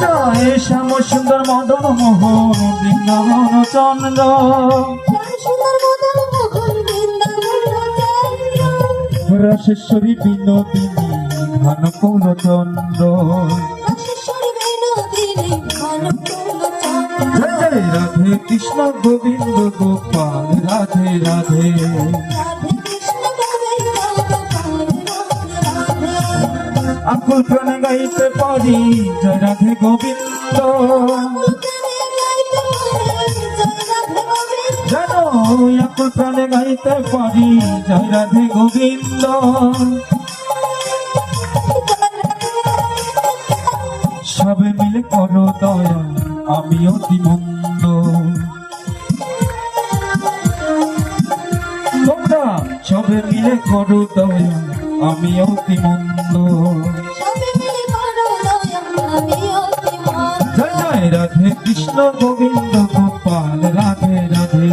জয় শ্যাম সুন্দর মদন মোহন বৃন্দাবন চন্দ্র রসেশ্বরী বিনোদিনী ঘন কৌল চন্দ্র জয় জয় রাধে কৃষ্ণ গোবিন্দ গোপাল রাধে রাধে আকুল প্রাণে গাইতে পারি জয় রাধে গোবিন্দ জানো আকুল প্রাণে গাইতে পারি জয় রাধে গোবিন্দ সবে মিলে করো দয়া আমি অতি মন্দ তোমরা সবে মিলে করো দয়া আমি অতি মন্দ জয় জয় রাধে কৃষ্ণ গোবিন্দ গোপাল রাধে রাধে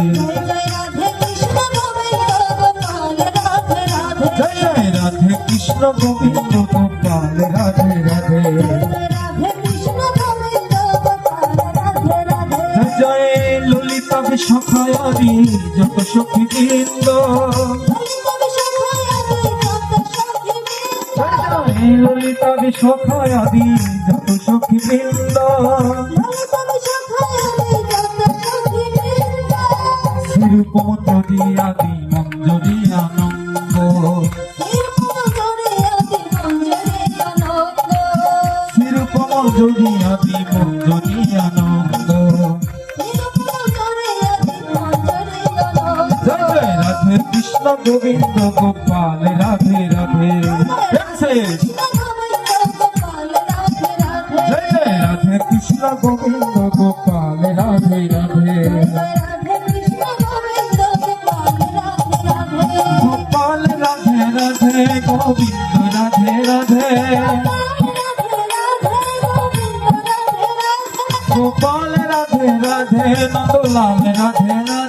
জয় জয় রাধে কৃষ্ণ গোবিন্দ গোপাল রাধে রাধে জয় জয় ললিতা সখায়ারি যত সখী বৃন্দ ললিতা সখায়ারি যত সখী বৃন্দ শ্রীরূপ মঞ্জরি আদি মঞ্জরি আনন্দ শ্রীরূপ মঞ্জরি আদি মঞ্জরি আনন্দ জয় জয় রাধে কৃষ্ণ গোবিন্দ গোপাল রাধে রাধে জয় জয় রাধে কৃষ্ণ গোবিন্দ গোপাল রাধে রাধে গোপাল রাধে রাধে গোবিন্দ রাধে রাধে গোপাল রাধে রাধে নন্দলাল রাধে রাধে